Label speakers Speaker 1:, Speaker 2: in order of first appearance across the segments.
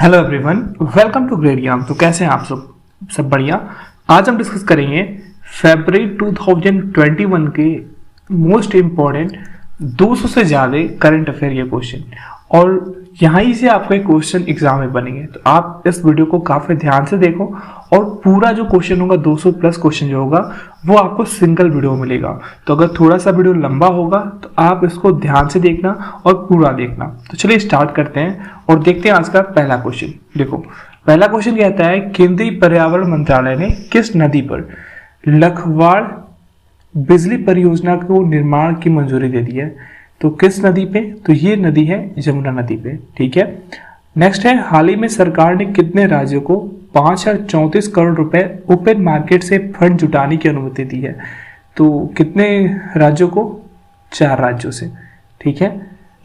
Speaker 1: Hello everyone, welcome to grade Gyan. तो कैसे हैं आप सब बढ़िया। आज हम डिस्कस करेंगे फरवरी 2021 के मोस्ट इम्पॉर्टेंट 200 से ज़्यादा करंट अफेयर के क्वेश्चन, और यहाँ ही से आपका एक क्वेश्चन एग्जाम में बनेंगे। तो आप इस वीडियो को काफ़ी ध्यान से देखो और पूरा जो क्वेश्चन होगा 200 प्लस क्वेश्चन जो होगा वो आपको सिंगल वीडियो में मिलेगा। तो अगर थोड़ा सा वीडियो लंबा होगा तो आप इसको ध्यान से देखना और पूरा देखना। तो चलिए स्टार्ट करते हैं और देखते हैं आज का पहला क्वेश्चन। देखो, पहला क्वेश्चन कहता है केंद्रीय पर्यावरण मंत्रालय ने किस नदी पर लखवाड़ बिजली परियोजना को निर्माण की मंजूरी दे दी है? तो किस नदी पे? तो ये नदी है यमुना नदी पे। ठीक है। नेक्स्ट है, हाल ही में सरकार ने कितने राज्यों को 5,034 करोड़ रुपए ओपन मार्केट से फंड जुटाने की अनुमति दी है? तो कितने राज्यों को? 4 राज्यों से। ठीक है।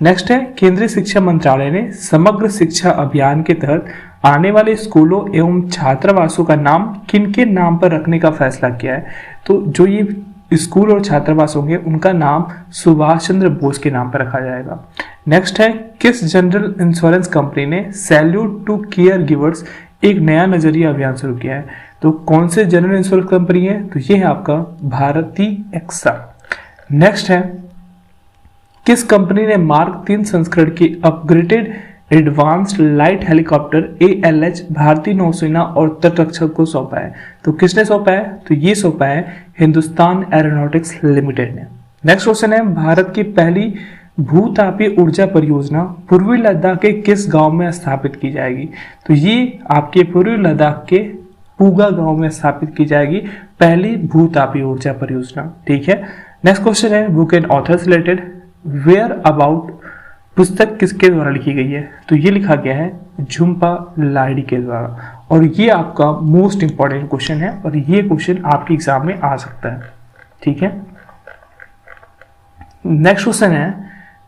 Speaker 1: नेक्स्ट है, केंद्रीय शिक्षा मंत्रालय ने समग्र शिक्षा अभियान के तहत आने वाले स्कूलों एवं छात्रावासों का नाम किनके नाम पर रखने का फैसला किया है? तो जो ये स्कूल और छात्रावास होंगे उनका नाम सुभाष चंद्र बोस के नाम पर रखा जाएगा। नेक्स्ट है, किस जनरल इंश्योरेंस कंपनी ने सैल्यूट टू केयर गिवर्स एक नया नजरिया अभियान शुरू किया है? तो कौन से जनरल इंश्योरेंस कंपनी है? तो ये है आपका भारती एक्सा। नेक्स्ट है, किस कंपनी ने मार्क 3 संस्करण की upgraded advanced light helicopter ALH भारतीय नौसेना और तटरक्षक को सौंपा है? तो किसने सौंपा है? तो ये सौंपा है हिंदुस्तान एरोनॉटिक्स लिमिटेड ने। नेक्स्ट क्वेश्चन है, भारत की पहली भूतापीय ऊर्जा परियोजना पूर्वी लद्दाख के किस गांव में स्थापित की जाएगी? तो ये आपके पूर्वी लद्दाख के पूगा गांव में स्थापित की जाएगी पहली भूतापीय ऊर्जा परियोजना। ठीक है। नेक्स्ट क्वेश्चन है, book and authors related where about पुस्तक किसके द्वारा लिखी गई है? तो ये लिखा गया है झुम्पा लाहिड़ी के द्वारा, और ये आपका मोस्ट इंपॉर्टेंट क्वेश्चन है और ये क्वेश्चन आपके एग्जाम में आ सकता है। ठीक है। नेक्स्ट क्वेश्चन है,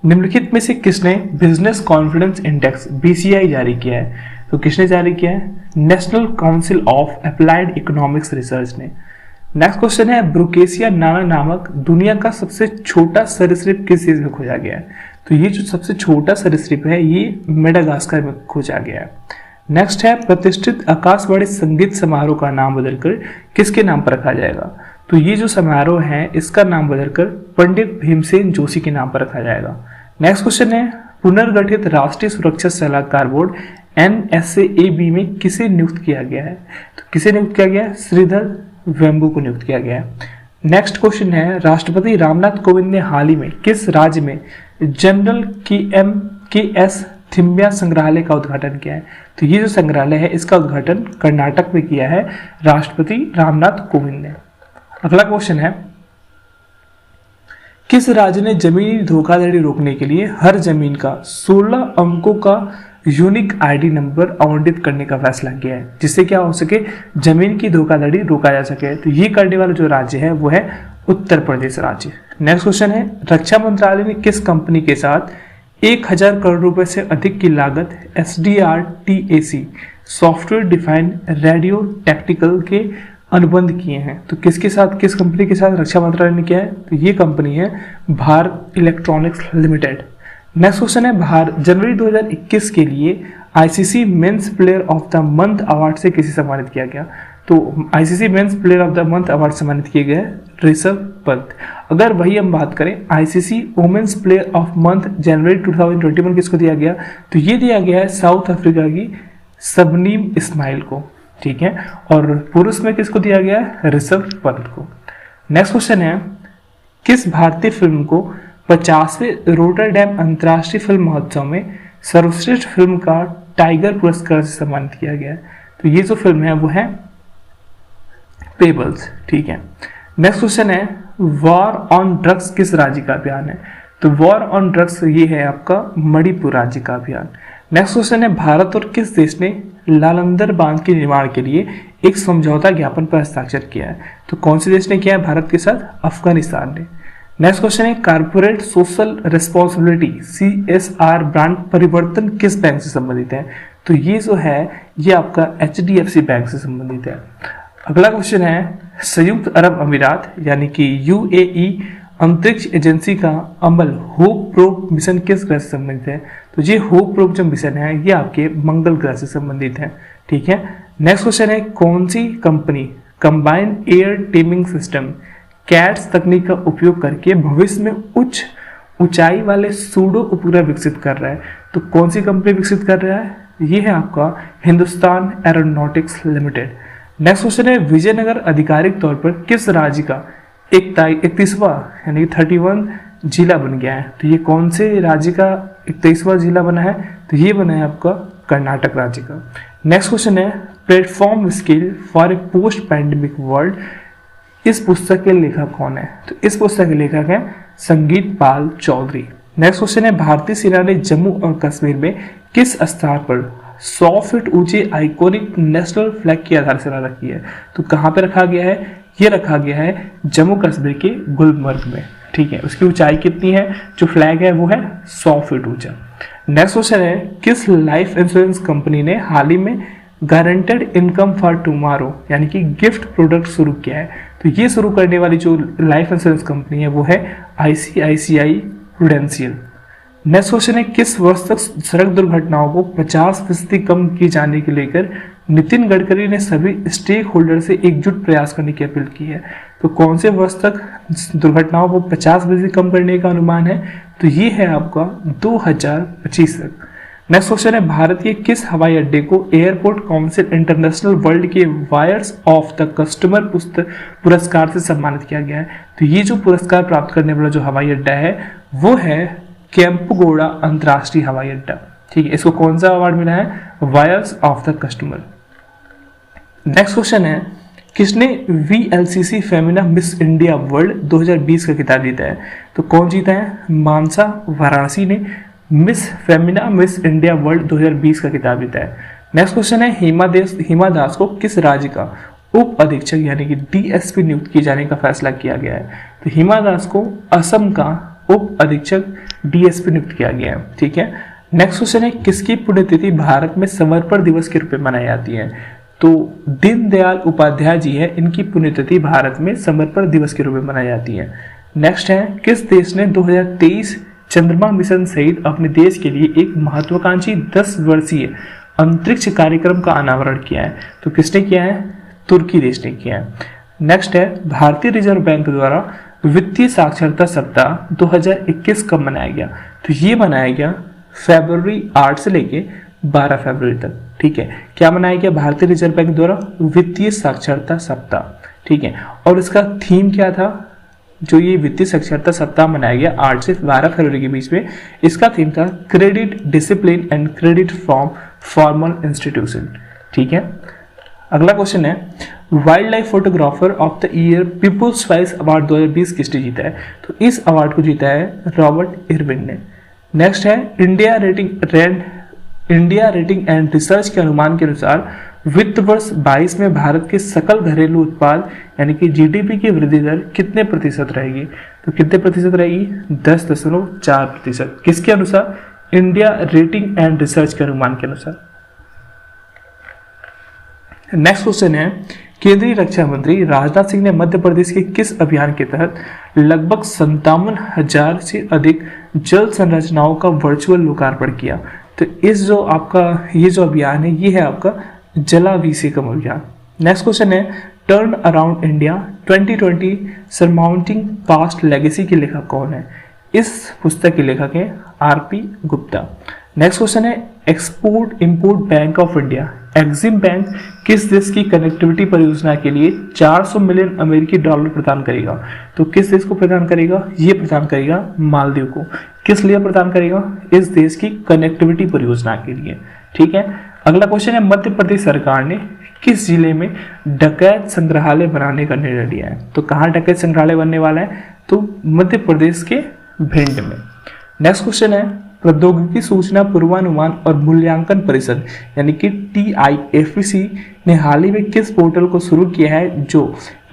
Speaker 1: निम्नलिखित में से किसने बिजनेस कॉन्फिडेंस इंडेक्स BCI जारी किया है? तो किसने जारी किया है? National council of applied economics research ने। नेक्स्ट क्वेश्चन है, ब्रुकेसिया नाना नामक दुनिया का सबसे छोटा सरीसृप किस देश में खोजा गया है? तो ये जो सबसे छोटा सरीसृप है ये मेडागास्कर में खोजा गया है। नेक्स्ट है, प्रतिष्ठित आकाशवाणी संगीत समारोह का नाम बदलकर किसके नाम पर रखा जाएगा? तो ये जो समारोह है इसका नाम बदलकर पंडित भीमसेन जोशी के नाम पर रखा जाएगा। नेक्स्ट क्वेश्चन है, पुनर्गठित राष्ट्रीय सुरक्षा सलाहकार बोर्ड NSAB में किसे नियुक्त किया गया है? तो किसे नियुक्त किया गया है? श्रीधर वेम्बू को नियुक्त किया गया है। नेक्स्ट क्वेश्चन है, राष्ट्रपति रामनाथ कोविंद ने हाल ही में किस राज्य में जनरल KS थिम्बिया संग्रहालय का उद्घाटन किया है? तो ये जो संग्रहालय है इसका उद्घाटन कर्नाटक में किया है राष्ट्रपति रामनाथ कोविंद ने। अगला क्वेश्चन है, किस राज्य ने जमीनी धोखाधड़ी रोकने के लिए हर जमीन का 16 अंकों का यूनिक ID नंबर आवंटित करने का फैसला किया है, जिससे क्या हो सके, जमीन की धोखाधड़ी रोका जा सके? तो ये करने वाला जो राज्य है वो है उत्तर प्रदेश राज्य। नेक्स्ट क्वेश्चन है, रक्षा मंत्रालय ने किस कंपनी के साथ 1,000 करोड़ रुपए से अधिक की लागत SDRTAC software defined radio tactical के अनुबंध किए हैं? तो किसके साथ, किस कंपनी के साथ रक्षा मंत्रालय ने किया है? तो ये कंपनी है Bharat electronics limited. Next question है, जनवरी 2021 के लिए ICC men's player of the month award से किसे सम्मानित किया गया? तो ICC men's player of the month award सम्मानित किए गए ऋषभ पंत। अगर वही हम बात करें ICC women's player of month जनवरी 2021 किसको दिया गया? तो ये दिया गया है साउथ अफ्रीका की सबनीम इस्माइल को। ठीक है। और पुरुष में किसको दिया गया है? ऋषभ पंत को। नेक्स्ट क्वेश्चन है, किस भारतीय फिल्म को 50वें रोटरडैम अंतर्राष्ट्रीय फिल्म महोत्सव में सर्वश्रेष्ठ फिल्म का टाइगर पुरस्कार से सम्मानित किया गया है? तो ये जो फिल्म है वो है पेबल्स। ठीक है। नेक्स्ट क्वेश्चन है, वॉर ऑन ड्रग्स किस राज्य का अभियान है? तो वॉर ऑन ड्रग्स ये है आपका मणिपुर राज्य का अभियान। नेक्स्ट क्वेश्चन है, भारत और किस देश ने लालंदर बांध के निर्माण के लिए एक समझौता ज्ञापन पर हस्ताक्षर किया है? तो कौन से देश ने किया है भारत के साथ? अफगानिस्तान ने। नेक्स्ट क्वेश्चन है, corporate social responsibility CSR brand परिवर्तन किस बैंक से संबंधित है? तो ये जो है ये आपका HDFC बैंक से संबंधित है। अगला क्वेश्चन है, संयुक्त अरब अमीरात यानी कि UAE अंतरिक्ष एजेंसी का अमल होप प्रोब मिशन किस ग्रह से संबंधित है? तो ये होप प्रोब जो मिशन है ये आपके मंगल ग्रह से संबंधित है। ठीक है, नेक्स्ट क्वेश्चन है कौन सी company combined air teaming system CATS तकनीक का उपयोग करके भविष्य में उच्च ऊंचाई वाले सूडो उपग्रह विकसित कर रहा है। तो कौन सी कंपनी विकसित कर रहा है, ये है आपका Hindustan aeronautics limited. Next question है विजयनगर आधिकारिक तौर पर किस राज्य का 31वां यानी 31 जिला बन गया है। तो ये कौन से राज्य का 31वां जिला बना है, तो ये बना है आपका कर्नाटक राज्य का। नेक्स्ट क्वेश्चन है platform skill for a post pandemic world, इस पुस्तक के लेखक कौन है। तो इस पुस्तक के लेखक है संगीत पाल चौधरी। नेक्स्ट क्वेश्चन है भारतीय सेना ने जम्मू और कश्मीर में किस स्थान पर 100 फीट ऊंचे आइकॉनिक नेशनल फ्लैग की आधारशिला रखी है। तो कहाँ पे रखा गया है, ये रखा गया है जम्मू कश्मीर के गुलमर्ग में। ठीक है, उसकी ऊंचाई कितनी है, जो फ्लैग है वो है 100 फीट ऊंचा। नेक्स्ट क्वेश्चन है किस लाइफ इंश्योरेंस कंपनी ने हाल ही में गारंटेड इनकम फॉर टुमारो यानी कि गिफ्ट प्रोडक्ट शुरू किया है। तो ये शुरू करने वाली जो लाइफ इंश्योरेंस कंपनी है वो है ICICI प्रूडेंशियल। नेक्स्ट क्वेश्चन है किस वर्ष तक सड़क दुर्घटनाओं को 50% कम किए जाने के लेकर नितिन गडकरी ने सभी स्टेक होल्डर से एकजुट प्रयास करने की अपील की है। तो कौन से वर्ष तक दुर्घटनाओं को 50% कम करने का अनुमान है, तो ये है आपका 2025 तक। नेक्स्ट क्वेश्चन है भारत के किस हवाई अड्डे को एयरपोर्ट काउंसिल इंटरनेशनल वर्ल्ड के वायर्स ऑफ द कस्टमर पुरस्कार से सम्मानित किया गया है। तो ये जो पुरस्कार प्राप्त करने वाला जो हवाई अड्डा है वो है केम्पगोड़ा अंतर्राष्ट्रीय हवाई अड्डा। ठीक है, इसको कौन सा अवार्ड मिला है, wires of the customer. Next question है किसने VLCC Femina miss India world 2020 का खिताब जीता है। तो कौन जीता है, मानसा वाराणसी ने miss Femina miss India world 2020 का खिताब जीता है। नेक्स्ट क्वेश्चन है हिमा दास को किस राज्य का उप अधीक्षक यानी कि DSP नियुक्त किए जाने का फैसला किया गया है। तो हिमा दास को असम का उप अधीक्षक DSP नियुक्त किया गया है। ठीक है, नेक्स्ट क्वेश्चन है किसकी पुण्यतिथि भारत में समर्पण दिवस के रूप में मनाई जाती है। तो दीनदयाल उपाध्याय जी है, इनकी पुण्यतिथि भारत में समर्पण दिवस के रूप में मनाई जाती है। नेक्स्ट है किस देश ने 2023 चंद्रमा मिशन सहित अपने देश के लिए एक महत्वाकांक्षी 10 वर्षीय अंतरिक्ष कार्यक्रम का अनावरण किया है। तो किसने किया है, तुर्की देश ने किया है। नेक्स्ट है भारतीय रिजर्व बैंक द्वारा वित्तीय साक्षरता सप्ताह 2021 कब मनाया गया। तो ये मनाया गया फरवरी 8 से लेके 12 फरवरी तक। ठीक है, क्या मनाया गया, भारतीय रिजर्व बैंक द्वारा वित्तीय साक्षरता सप्ताह। ठीक है, और इसका थीम क्या था, जो ये वित्तीय साक्षरता सप्ताह मनाया गया 8 से 12 फरवरी के बीच में, इसका थीम था credit discipline and credit from formal institution. ठीक है, अगला क्वेश्चन है wildlife photographer of the year people's prize award 2020 किसने जीता है। तो इस अवार्ड को जीता है रॉबर्ट इरविन ने। नेक्स्ट है इंडिया रेटिंग एंड रिसर्च के अनुमान के अनुसार वित्त वर्ष 22 में भारत के सकल घरेलू उत्पाद यानी कि GDP की वृद्धि दर कितने प्रतिशत रहेगी। तो कितने प्रतिशत रहेगी, 10.4%। किसके अनुसार, इंडिया रेटिंग एंड रिसर्च के अनुमान के अनुसार। नेक्स्ट क्वेश्चन है केंद्रीय रक्षा मंत्री राजनाथ सिंह ने मध्य प्रदेश के किस अभियान के तहत लगभग 57,000 से अधिक जल संरचनाओं का वर्चुअल लोकार्पण किया। तो इस जो आपका ये जो अभियान है ये है आपका जलाभिषेकम अभियान। नेक्स्ट क्वेश्चन है turn around India 2020 surmounting past legacy के लेखक कौन है। इस पुस्तक के लेखक है RP गुप्ता। नेक्स्ट क्वेश्चन है export import bank of India Exim bank किस देश की कनेक्टिविटी परियोजना के लिए 400 मिलियन अमेरिकी डॉलर प्रदान करेगा। तो किस देश को प्रदान करेगा, ये प्रदान करेगा मालदीव को। किस लिए प्रदान करेगा, इस देश की कनेक्टिविटी परियोजना के लिए। ठीक है, अगला क्वेश्चन है मध्य प्रदेश सरकार ने किस जिले में डकैत संग्रहालय बनाने का निर्णय लिया है। तो कहाँ डकैत संग्रहालय बनने वाला है, तो मध्य प्रदेश के भिंड में। नेक्स्ट क्वेश्चन है प्रौद्योगिकी सूचना पूर्वानुमान और मूल्यांकन परिषद यानी कि TIFC ने हाल ही में किस पोर्टल को शुरू किया है जो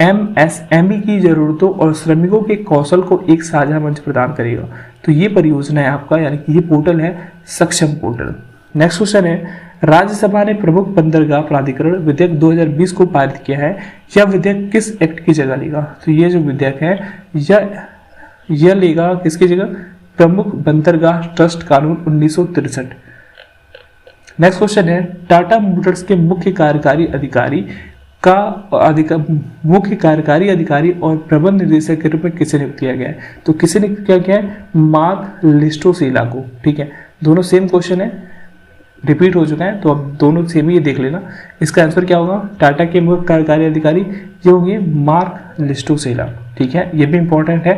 Speaker 1: MSME की जरूरतों और श्रमिकों के कौशल को एक साझा मंच प्रदान करेगा। तो ये परियोजना है आपका यानी कि ये पोर्टल है सक्षम पोर्टल। नेक्स्ट क्वेश्चन है राज्यसभा ने प्रमुख बंदरगाह प्राधिकरण विधेयक 2020 को पारित किया है। यह विधेयक किस एक्ट की जगह लेगा। तो ये जो विधेयक है यह लेगा किसकी जगह, प्रमुख बंदरगाह ट्रस्ट कानून 1963। नेक्स्ट क्वेश्चन है टाटा मोटर्स के मुख्य कार्यकारी अधिकारी और प्रबंध निदेशक के रूप में किसे नियुक्त किया गया है? तो किसे नियुक्त किया गया है? मार्क लिस्टोसिला को। ठीक है, दोनों सेम क्वेश्चन है, रिपीट हो चुका है, तो अब दोनों सेम ही, ये देख लेना। इसका आंसर क्या होगा? टाटा के मुख्य कार्यकारी अधिकारी ये होंगे मार्क लिस्टोसिला। ठीक है, ये भी इंपॉर्टेंट है।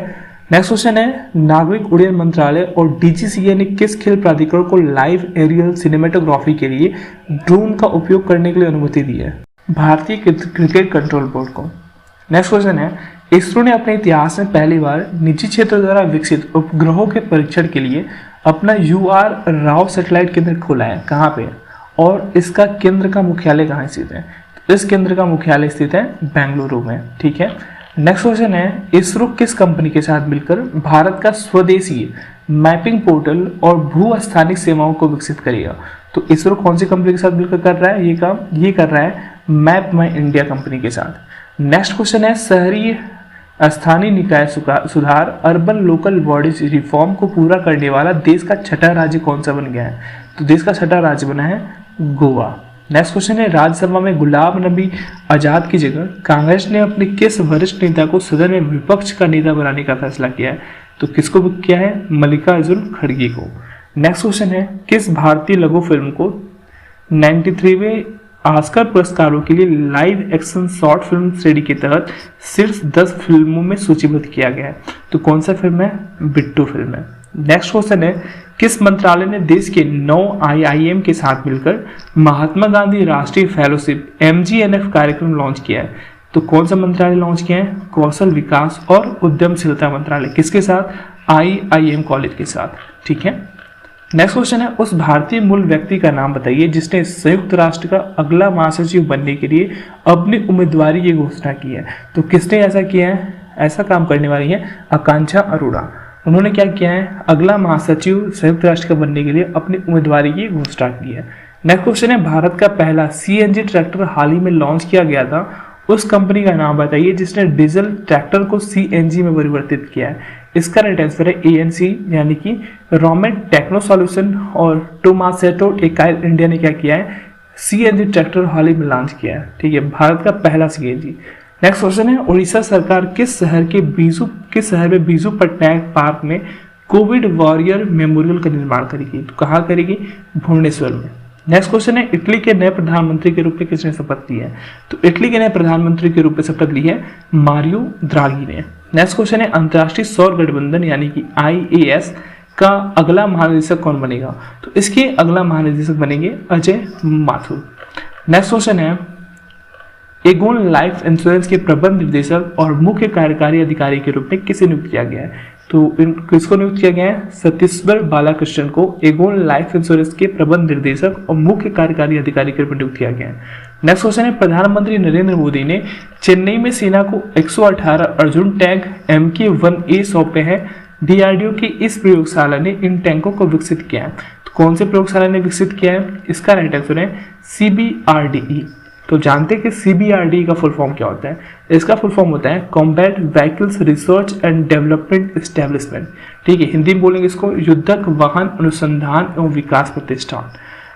Speaker 1: नेक्स्ट क्वेश्चन है नागरिक उड्डयन मंत्रालय और डीजीसीए ने किस खेल प्राधिकरण को लाइव एरियल सिनेमेटोग्राफी के लिए ड्रोन का उपयोग करने के लिए अनुमति दी है? भारतीय क्रिकेट कंट्रोल बोर्ड को। नेक्स्ट क्वेश्चन है इसरो ने अपने इतिहास में पहली बार निजी क्षेत्र द्वारा विकसित उपग्रहों के परीक्षण के लिए अपना UR राव सैटेलाइट केंद्र खोला है। कहाँ पे? और इसका केंद्र का मुख्यालय कहाँ स्थित है? तो इस केंद्र का मुख्यालय स्थित है बेंगलुरु में। ठीक है, नेक्स्ट क्वेश्चन है इसरो किस कंपनी के साथ मिलकर भारत का स्वदेशी मैपिंग पोर्टल और भू स्थानिक सेवाओं को विकसित करेगा? तो इसरो कौन सी कंपनी के साथ मिलकर कर रहा है ये काम? ये कर रहा है मैप माई इंडिया कंपनी के साथ। नेक्स्ट क्वेश्चन है शहरी स्थानीय निकाय सुधार अर्बन लोकल बॉडीज रिफॉर्म को पूरा करने वाला देश का छठा राज्य कौन सा बन गया है? तो देश का छठा राज्य बना है गोवा। नेक्स्ट क्वेश्चन है राज्यसभा में गुलाम नबी आजाद की जगह कांग्रेस ने अपने किस वरिष्ठ नेता को सदन में विपक्ष का नेता बनाने का फैसला किया है? तो किसको किया है? मल्लिकार्जुन खड़गे को। नेक्स्ट क्वेश्चन है किस भारतीय लघु फिल्म को 93वें ऑस्कर पुरस्कारों के लिए लाइव एक्शन शॉर्ट फिल्म श्रेणी के तहत शीर्ष 10 फिल्मों में सूचीबद्ध किया गया है? तो कौन सा फिल्म है? बिट्टू फिल्म है। नेक्स्ट क्वेश्चन है किस मंत्रालय ने देश के 9 IIM के साथ मिलकर महात्मा गांधी राष्ट्रीय फेलोशिप MGNF कार्यक्रम लॉन्च किया है? तो कौन सा मंत्रालय लॉन्च किया है? कौशल विकास और उद्यमशीलता मंत्रालय। किसके साथ? IIM कॉलेज के साथ। ठीक है, नेक्स्ट क्वेश्चन है उस भारतीय मूल व्यक्ति का नाम बताइए जिसने संयुक्त राष्ट्र का अगला महासचिव बनने के लिए अपनी उम्मीदवारी की घोषणा की है? तो किसने ऐसा किया है? ऐसा काम करने वाली है आकांक्षा अरोड़ा। उन्होंने क्या किया है? अगला महासचिव संयुक्त राष्ट्र का बनने के लिए अपनी उम्मीदवारी की घोषणा की है। नेक्स्ट क्वेश्चन है भारत का पहला CNG ट्रैक्टर हाल ही में लॉन्च किया गया था, उस कंपनी का नाम बताइए जिसने डीजल ट्रैक्टर को CNG में परिवर्तित किया है? इसका राइट आंसर है ANC यानी कि रोमेट टेक्नो सॉल्यूशन और टोमासेटो टेकाइल इंडिया ने क्या किया है? CNG ट्रैक्टर हाल ही में लॉन्च किया है। ठीक है, भारत का पहला CNG। नेक्स्ट क्वेश्चन है उड़ीसा सरकार किस शहर में बीजू पटनायक पार्क में कोविड वॉरियर मेमोरियल का निर्माण करेगी? तो कहाँ करेगी? भुवनेश्वर में। नेक्स्ट क्वेश्चन है इटली के नए प्रधानमंत्री के रूप में किसने शपथ ली है? तो इटली के नए प्रधानमंत्री के रूप में शपथ ली है मारियो द्रागी ने। नेक्स्ट क्वेश्चन है अंतर्राष्ट्रीय सौर गठबंधन यानी कि IAS का अगला महानिदेशक कौन बनेगा? तो इसके अगला महानिदेशक बनेंगे अजय माथुर। नेक्स्ट क्वेश्चन है एगोन लाइफ इंश्योरेंस के प्रबंध निर्देशक और मुख्य कार्यकारी अधिकारी के रूप में किसे नियुक्त किया गया है? तो किसको नियुक्त किया गया है? सतीश्वर बालाकृष्णन को एगोन लाइफ इंश्योरेंस के प्रबंध निर्देशक और मुख्य कार्यकारी अधिकारी के रूप में नियुक्त किया गया है। नेक्स्ट क्वेश्चन है प्रधानमंत्री नरेंद्र मोदी ने चेन्नई में सेना को 118 अर्जुन टैंक MK-1A सौंपे हैं। DRDO की इस प्रयोगशाला ने इन टैंकों को विकसित किया है। तो कौन से प्रयोगशाला ने विकसित किया है? इसका राइट आंसर है CBRDE। तो जानते हैं कि CBRDE का फुल फॉर्म क्या होता है? इसका फुल फॉर्म होता है combat vehicles research and development establishment. ठीक है, हिंदी में बोलेंगे इसको युद्धक वाहन अनुसंधान एवं विकास प्रतिष्ठान।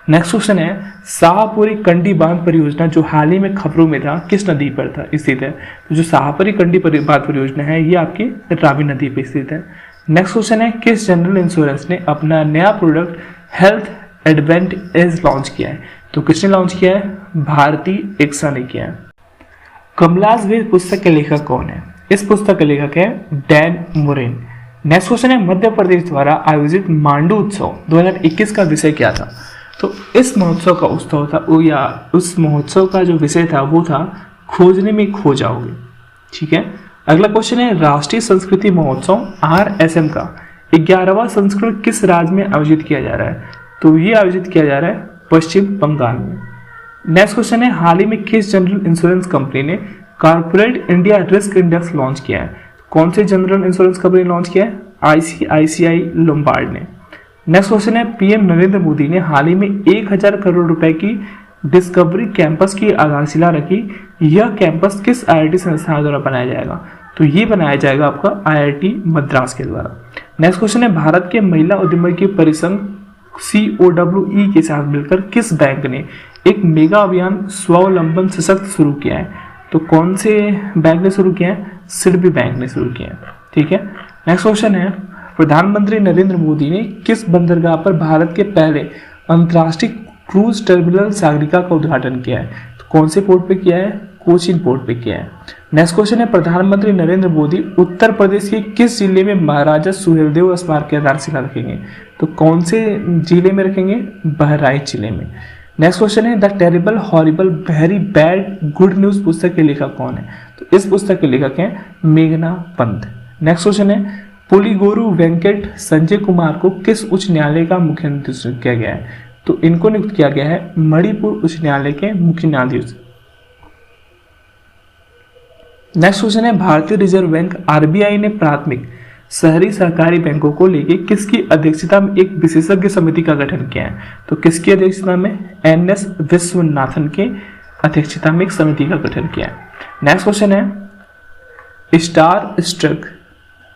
Speaker 1: नेक्स्ट क्वेश्चन है शाहपुरी कंडी बांध परियोजना जो हाल ही में खबरों में था किस नदी पर था स्थित है? तो जो शाहपुरी कंडी बांध परियोजना है ये आपकी रावी नदी पर स्थित है। नेक्स्ट क्वेश्चन है किस जनरल इंश्योरेंस ने अपना नया प्रोडक्ट हेल्थ एडवांटेज लॉन्च किया है? तो किसने लॉन्च किया है? भारतीय एक्सा ने किया है। कमलास वीर पुस्तक के लेखक कौन है? इस पुस्तक के लेखक है डैन मोरेन। नेक्स्ट क्वेश्चन है मध्य प्रदेश द्वारा आयोजित मांडू उत्सव 2021 का विषय क्या था? तो इस महोत्सव का उत्सव था उस महोत्सव का जो विषय था वो था खोजने में खो जाओगे। ठीक है, अगला क्वेश्चन है राष्ट्रीय संस्कृति महोत्सव RSM का 11वां संस्करण किस राज्य में आयोजित किया जा रहा है? तो ये आयोजित किया जा रहा है पश्चिम बंगाल में। नेक्स्ट क्वेश्चन है हाल ही में किस जनरल इंश्योरेंस कंपनी ने corporate India risk index launch किया है? कौन से जनरल इंश्योरेंस कंपनी लॉन्च किया है? ICICI लोम्बार्ड ने। नेक्स्ट क्वेश्चन है पीएम नरेंद्र मोदी ने हाल ही में 1000 करोड़ रुपए की डिस्कवरी कैंपस की आधारशिला रखी। यह कैंपस किस IIT संस्थान द्वारा बनाया जाएगा? तो ये बनाया जाएगा आपका IIT मद्रास के द्वारा। नेक्स्ट क्वेश्चन है, भारत के महिला उद्यमी के परिसंघ COWE के साथ मिलकर किस बैंक ने एक मेगा अभियान स्वावलंबन सशक्त शुरू किया है? तो कौन से बैंक ने शुरू किया है? सिडबी बैंक ने शुरू किया है। ठीक है। नेक्स्ट क्वेश्चन है, प्रधानमंत्री नरेंद्र मोदी ने किस बंदरगाह पर भारत के पहले अंतर्राष्ट्रीय क्रूज टर्मिनल सागरिका का उद्घाटन किया है? तो कौन से पोर्ट पे किया है? कोचीन पोर्ट पे किया है। नेक्स्ट क्वेश्चन है, प्रधानमंत्री नरेंद्र मोदी उत्तर प्रदेश के किस जिले में महाराजा सुहेलदेव स्मारक की आधारशिला रखेंगे? तो कौन से जिले में रखेंगे? बहराइच जिले में। नेक्स्ट क्वेश्चन है, the terrible horrible very bad good news पुस्तक के लेखक कौन है? तो इस पुस्तक के लेखक हैं मेघना पंत। नेक्स्ट क्वेश्चन है, पुलिगोरु वेंकट संजय कुमार को किस उच्च न्यायालय का मुख्य न्यायाधीश नियुक्त किया गया है? तो इनको नियुक्त किया गया है मणिपुर उच्च न्यायालय के मुख्य न्यायाधीश। नेक्स्ट क्वेश्चन है, भारतीय रिजर्व बैंक RBI ने प्राथमिक शहरी सहकारी बैंकों को लेके किसकी अध्यक्षता में एक विशेषज्ञ समिति का गठन किया है? तो किसकी अध्यक्षता में? NS विश्वनाथन के अध्यक्षता में एक समिति का गठन किया है। नेक्स्ट क्वेश्चन है, starstruck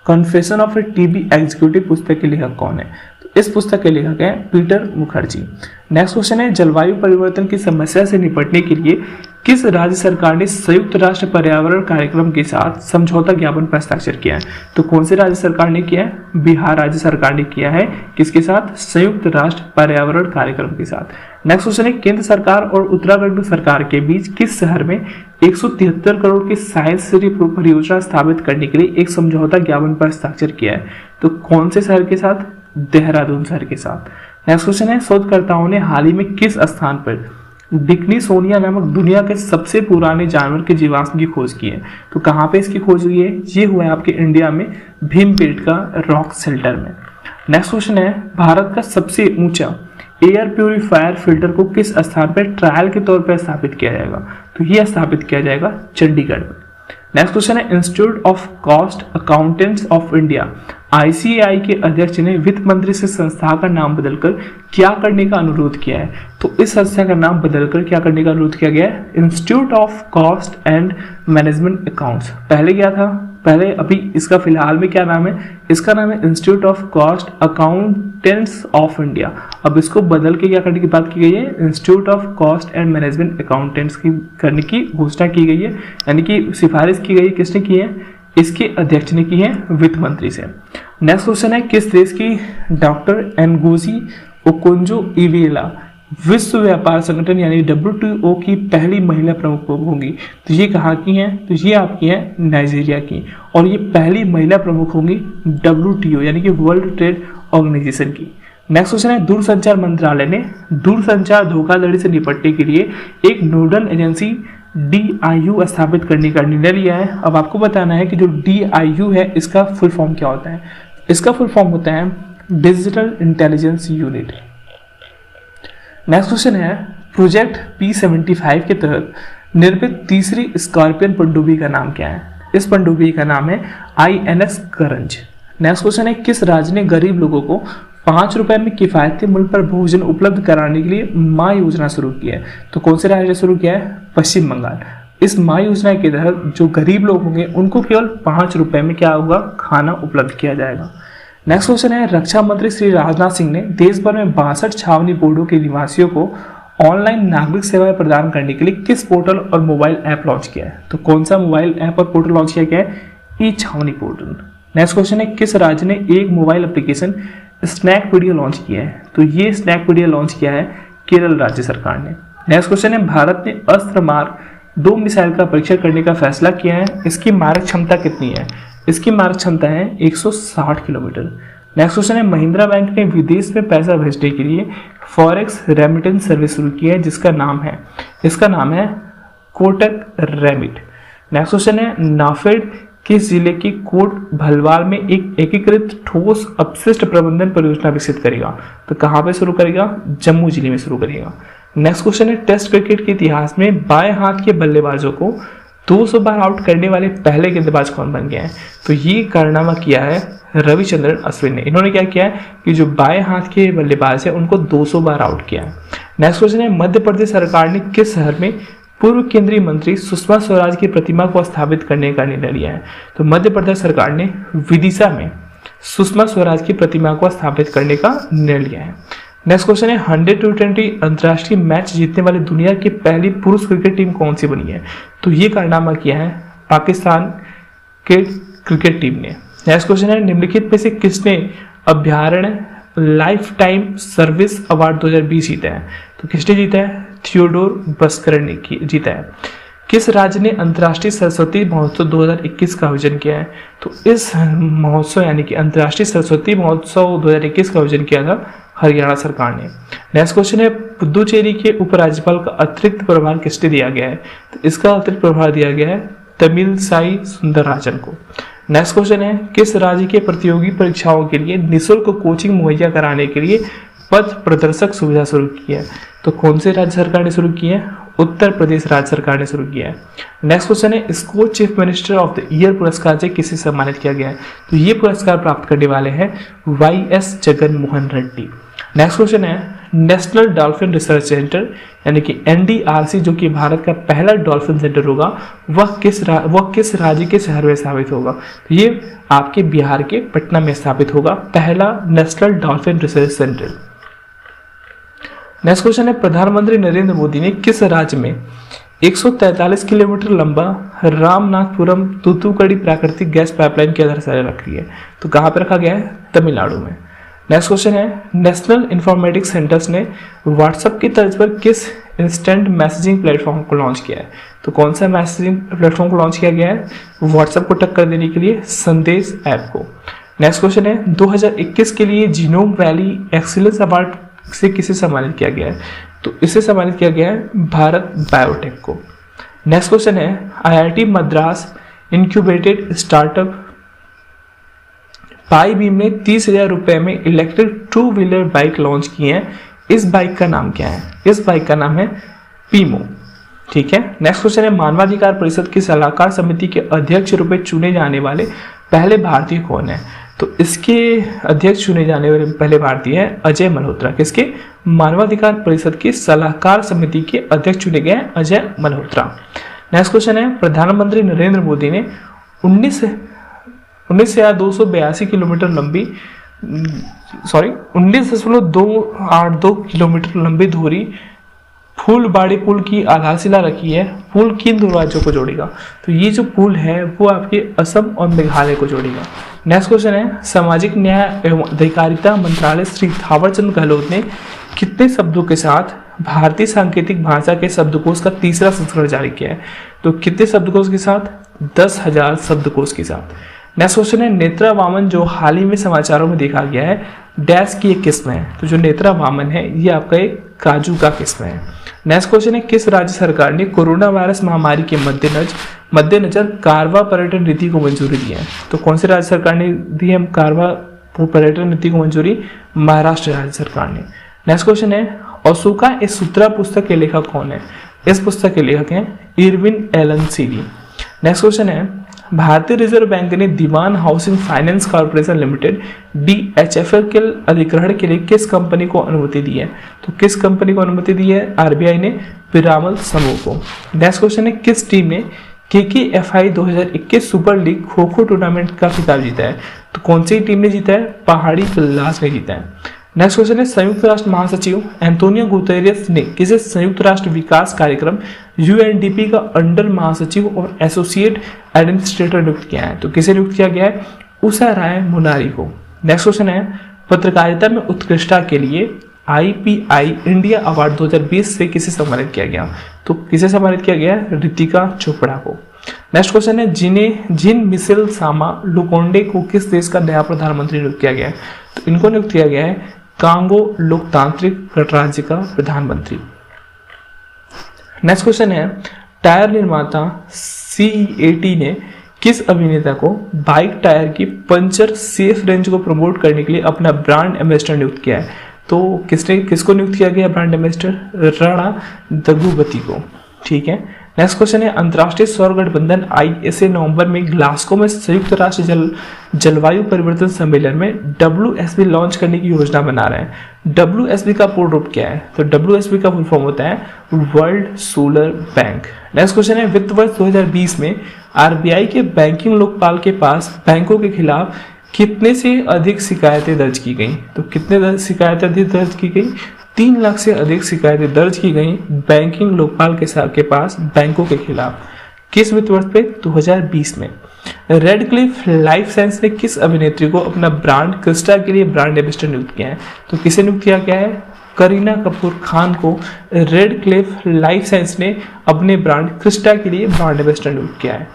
Speaker 1: confession of a TB executive पुस्तक के लेखक कौन है? तो इस पुस्तक के लेखक हैं पीटर मुखर्जी। नेक्स्ट क्वेश्चन है, जलवायु परिवर्तन की समस्या से निपटने के लिए किस राज्य सरकार ने संयुक्त राष्ट्र पर्यावरण कार्यक्रम के साथ समझौता ज्ञापन पर हस्ताक्षर किया है? तो कौन से राज्य सरकार ने किया है? बिहार राज्य सरकार ने किया है। किसके साथ? संयुक्त राष्ट्र पर्यावरण कार्यक्रम के साथ। नेक्स्ट क्वेश्चन है, केंद्र सरकार और उत्तराखंड सरकार के बीच किस शहर में 173 करोड़ की साइंस सिटी परियोजना स्थापित करने के लिए एक समझौता ज्ञापन पर हस्ताक्षर किया है? तो कौन से शहर के साथ? देहरादून शहर के साथ। नेक्स्ट क्वेश्चन है, शोधकर्ताओं ने हाल ही में किस स्थान पर डिक्निसोनिया नामक दुनिया के सबसे पुराने जानवर के जीवाश्म की खोज की है? तो कहाँ पे इसकी खोज हुई है? ये हुआ है आपके इंडिया में भीमबेटका रॉक शेल्टर में। नेक्स्ट क्वेश्चन है, भारत का सबसे ऊंचा एयर प्यूरिफायर फिल्टर को किस स्थान पर ट्रायल के तौर पर स्थापित किया जाएगा? तो यह स्थापित किया जाएगा चंडीगढ़ में। नेक्स्ट क्वेश्चन है, institute of cost accountants of India ICAI के अध्यक्ष ने वित्त मंत्री से संस्था का नाम बदलकर क्या करने का अनुरोध किया है? तो इस संस्था का नाम बदलकर क्या करने का अनुरोध किया गया है? Institute of cost and management accounts. पहले क्या था? पहले अभी इसका फिलहाल में क्या नाम है? इसका नाम है institute of cost accountants of India. अब इसको बदल के क्या करने की बात की गई है? Institute of cost and management accountants की करने की घोषणा की गई है, यानी कि सिफारिश की गई। किसने की है? इसके अध्यक्ष ने की है वित्त मंत्री से। नेक्स्ट क्वेश्चन है, किस देश की डॉक्टर एनगोजी ओकोंजो-इवेला विश्व व्यापार संगठन यानी WTO की पहली महिला प्रमुख होंगी? तो ये कहाँ की हैं? तो ये आपकी हैं नाइजीरिया की, और ये पहली महिला प्रमुख होंगी WTO यानी कि वर्ल्ड ट्रेड ऑर्गेनाइजेशन की। नेक्स्ट क्वेश्चन है, दूरसंचार मंत्रालय ने दूरसंचार धोखाधड़ी से निपटने के लिए एक नोडल एजेंसी DIU स्थापित करने का निर्णय लिया है। अब आपको बताना है कि जो DIU है इसका फुल फॉर्म क्या होता है? इसका फुल फॉर्म होता है digital intelligence unit. Next question है, प्रोजेक्ट P75 के तहत निर्मित तीसरी स्कॉर्पियन पनडुब्बी का नाम क्या है? इस पनडुब्बी का नाम है INS करंज। नेक्स्ट क्वेश्चन है, किस राज्य ने गरीब लोगों को 5 रुपए में किफायती मूल्य पर भोजन उपलब्ध कराने के लिए माँ योजना शुरू की है? तो कौन से राज्य ने शुरू किया है? पश्चिम बंगाल। इस माँ योजना के तहत जो गरीब लोग होंगे उनको केवल 5 रुपए में क्या होगा? खाना उपलब्ध किया जाएगा। नेक्स्ट क्वेश्चन है, रक्षा मंत्री श्री राजनाथ सिंह ने देश भर में 62 छावनी बोर्डों के निवासियों को ऑनलाइन नागरिक सेवाएं प्रदान करने के लिए किस पोर्टल और मोबाइल ऐप लॉन्च किया है? तो कौन सा मोबाइल ऐप और पोर्टल लॉन्च किया गया है? ई-छावनी पोर्टल। नेक्स्ट क्वेश्चन है, किस राज्य ने एक मोबाइल एप्लीकेशन स्नैकपीडिया लॉन्च किया है? तो ये स्नैकपीडिया लॉन्च किया है केरल राज्य सरकार ने। नेक्स्ट क्वेश्चन है, भारत ने अस्त्र मार्ग 2 मिसाइल का परीक्षण करने का फैसला किया है। इसकी मारक क्षमता कितनी है? इसकी मारक क्षमता है 160 किलोमीटर। नेक्स्ट क्वेश्चन है, महिंद्रा बैंक ने विदेश में पैसा भेजने के लिए फॉरेक्स रेमिटेंस सर्विस शुरू की है जिसका नाम है, इसका नाम है कोटक रेमिट। नेक्स्ट क्वेश्चन है, नाफेड किस जिले की कोट भलवाल में एक एकीकृत ठोस अपशिष्ट प्रबंधन परियोजना विकसित करेगा? तो कहाँ पे शुरू करेगा? जम्मू जिले में शुरू करेगा। नेक्स्ट क्वेश्चन है, टेस्ट क्रिकेट के इतिहास में बाएं हाथ के बल्लेबाजों को 200 बार आउट करने वाले पहले गेंदबाज कौन बन गए हैं? तो ये कारनामा किया है रविचंद्रन अश्विन ने। इन्होंने क्या किया है कि जो बाएं हाथ के बल्लेबाज है उनको 200 बार आउट किया है। नेक्स्ट क्वेश्चन है, मध्य प्रदेश सरकार ने किस शहर में पूर्व केंद्रीय मंत्री सुषमा स्वराज की प्रतिमा को स्थापित करने का निर्णय लिया है? तो मध्य प्रदेश सरकार ने विदिशा में सुषमा स्वराज की प्रतिमा को स्थापित करने का निर्णय लिया है। नेक्स्ट क्वेश्चन है 100 T20 अंतर्राष्ट्रीय मैच जीतने वाली दुनिया की पहली पुरुष क्रिकेट टीम कौन सी बनी है? तो ये कारनामा किया है पाकिस्तान के क्रिकेट टीम ने। नेक्स्ट क्वेश्चन है निम्नलिखित में से किसने अभ्यारण्य लाइफ टाइम सर्विस अवार्ड 2020 जीता है? तो किसने जीता है? थियोडोर बस्कर ने जीता है। किस राज्य ने अंतर्राष्ट्रीय सरस्वती महोत्सव 2021 का आयोजन किया है? तो इस महोत्सव यानी कि अंतर्राष्ट्रीय सरस्वती महोत्सव 2021 का आयोजन किया था हरियाणा सरकार ने। नेक्स्ट क्वेश्चन है पुदुचेरी के उपराज्यपाल का अतिरिक्त प्रभार किसने दिया गया है? तो इसका अतिरिक्त प्रभार दिया गया है तमिलसाई सुंदरराजन को। नेक्स्ट क्वेश्चन है किस राज्य के प्रतियोगी परीक्षाओं के लिए निःशुल्क कोचिंग मुहैया कराने के लिए पथ प्रदर्शक सुविधा शुरू की है? तो कौन से राज्य सरकार ने शुरू की है? उत्तर प्रदेश राज्य सरकार ने शुरू किया है। नेक्स्ट क्वेश्चन है school chief minister of the year पुरस्कार से किसे सम्मानित किया गया है? तो ये पुरस्कार प्राप्त करने वाले हैं YS Jagan Mohan Reddy. Next question है नेशनल डॉल्फिन रिसर्च सेंटर यानी कि NDRC जो कि भारत का पहला डॉल्फिन सेंटर होगा वह किस राज्य के शहर में स्थापित होगा? तो ये आपके बिहार के पटना में स्थापित होगा पहला national dolphin research centre. Next question है प्रधानमंत्री नरेंद्र मोदी ने किस राज्य में 143 किलोमीटर लंबा रामनाथपुरम तूतुकुड़ी प्राकृतिक गैस पाइपलाइन की आधारशिला रखी है? तो कहाँ पर रखा गया है? तमिलनाडु में। नेक्स्ट क्वेश्चन है नेशनल इंफॉर्मेटिक्स सेंटर्स ने व्हाट्सएप की तर्ज पर किस इंस्टेंट मैसेजिंग प्लेटफॉर्म को लॉन्च किया है? तो कौन सा मैसेजिंग प्लेटफॉर्म को लॉन्च किया गया है? व्हाट्सएप को टक्कर देने के लिए संदेश ऐप को। नेक्स्ट क्वेश्चन है 2021 के लिए जीनोम वैली एक्सीलेंस अवार्ड से किसे सम्मानित किया गया है? तो इसे सम्मानित किया गया है भारत बायोटेक को। नेक्स्ट क्वेश्चन है IIT मद्रास इंक्यूबेटेड स्टार्टअप पाई बीम ने 30,000 रुपए में इलेक्ट्रिक 2 व्हीलर बाइक लॉन्च की है। इस बाइक का नाम क्या है? इस बाइक का नाम है पीमो। ठीक है। नेक्स्ट क्वेश्चन है मानवाधिकार परिषद की सलाहकार समिति के अध्यक्ष रूप में चुने जाने वाले पहले भारतीय कौन है? तो इसके अध्यक्ष चुने जाने वाले पहले भारतीय है अजय मल्होत्रा। किसके? मानवाधिकार परिषद की सलाहकार समिति के अध्यक्ष चुने गए अजय मल्होत्रा। नेक्स्ट क्वेश्चन है प्रधानमंत्री नरेंद्र मोदी ने 19,282 किलोमीटर लंबी 19.282 किलोमीटर लंबी धुरी फूलबाड़ी पुल की आधारशिला रखी है। पुल किन दो राज्यों को जोड़ेगा? तो ये जो पुल है वो आपके असम और मेघालय को जोड़ेगा। नेक्स्ट क्वेश्चन है सामाजिक न्याय एवं अधिकारिता मंत्रालय श्री थावरचंद गहलोत ने कितने शब्दों के साथ भारतीय सांकेतिक भाषा के शब्दकोश का तीसरा संस्करण जारी किया है? तो कितने शब्दकोश के साथ? 10,000 शब्दकोश के साथ। नेक्स्ट क्वेश्चन है नेत्रा वामन जो हाल ही में समाचारों में देखा गया है डैश की एक किस्म है। तो जो नेत्रा वामन है ये आपका एक काजू का किस्म है। नेक्स्ट क्वेश्चन है किस राज्य सरकार ने कोरोना वायरस महामारी के मद्देनजर कारवा पर्यटन नीति को मंजूरी दी है? तो कौन से राज्य सरकार ने दी है कारवा पर्यटन नीति को मंजूरी? महाराष्ट्र राज्य सरकार ने। नेक्स्ट क्वेश्चन है अशोका ए सूत्रा पुस्तक के लेखक कौन है? इस पुस्तक के लेखक हैं Irwin Allan Sealy. Next question है भारतीय रिजर्व बैंक ने Dewan housing finance corporation limited DHFL के अधिग्रहण के लिए किस कंपनी को अनुमति दी है? तो किस कंपनी को अनुमति दी है? RBI ने पिरामल समूह को। नेक्स्ट क्वेश्चन है किस टीम ने KKFI 2021 super league kho kho tournament का खिताब जीता है? तो कौन सी टीम ने जीता है? पहाड़ी पिल्लास ने जीता है। नेक्स्ट क्वेश्चन है संयुक्त राष्ट्र महासचिव एंटोनियो गुतेरेस ने किसे संयुक्त राष्ट्र विकास कार्यक्रम UNDP का अंडर महासचिव और एसोसिएट एडमिनिस्ट्रेटर नियुक्त किया है? तो किसे नियुक्त किया गया है? उषा राय मुनारी को। नेक्स्ट क्वेश्चन है पत्रकारिता में उत्कृष्टता के लिए IPI इंडिया अवार्ड 2020 से किसे सम्मानित किया गया? तो किसे सम्मानित किया गया? रितिका चोपड़ा को। नेक्स्ट क्वेश्चन है जिन मिशेल सामा लुकोंडे को किस देश का नया प्रधानमंत्री नियुक्त किया गया है? तो इनको नियुक्त किया गया है कांगो लोकतांत्रिक गणराज्य का प्रधानमंत्री। नेक्स्ट क्वेश्चन है टायर निर्माता CEAT ने किस अभिनेता को बाइक टायर की पंचर सेफ रेंज को प्रमोट करने के लिए अपना ब्रांड एम्बेसडर नियुक्त किया है? तो किसको नियुक्त किया गया ब्रांड एम्बेसडर? राणा दग्गुबती को। ठीक है। नेक्स्ट क्वेश्चन है अंतर्राष्ट्रीय सौर गठबंधन ISA नवंबर में ग्लासगो में संयुक्त राष्ट्र जलवायु परिवर्तन सम्मेलन में WSB लॉन्च करने की योजना बना रहे हैं। WSB का पूर्ण रूप क्या है? तो WSB का फुल फॉर्म होता है world solar bank. Next question है वित्त वर्ष 2020 में RBI के बैंकिंग लोकपाल के पास बैंकों के खिलाफ कितने से अधिक शिकायतें दर्ज की गई? तो कितने शिकायतें अधिक दर्ज की गई? 3 लाख से अधिक शिकायतें दर्ज की गई बैंकिंग लोकपाल के पास बैंकों के खिलाफ। किस वित्त वर्ष पे? 2020 में। रेड क्लिफ लाइफ साइंस ने किस अभिनेत्री को अपना ब्रांड क्रिस्टा के लिए ब्रांड एम्बेसडर नियुक्त किया है? तो किसे नियुक्त किया गया है? करीना कपूर खान को रेड क्लिफ लाइफ साइंस ने अपने ब्रांड क्रिस्टा के लिए ब्रांड एम्बेसडर नियुक्त किया है।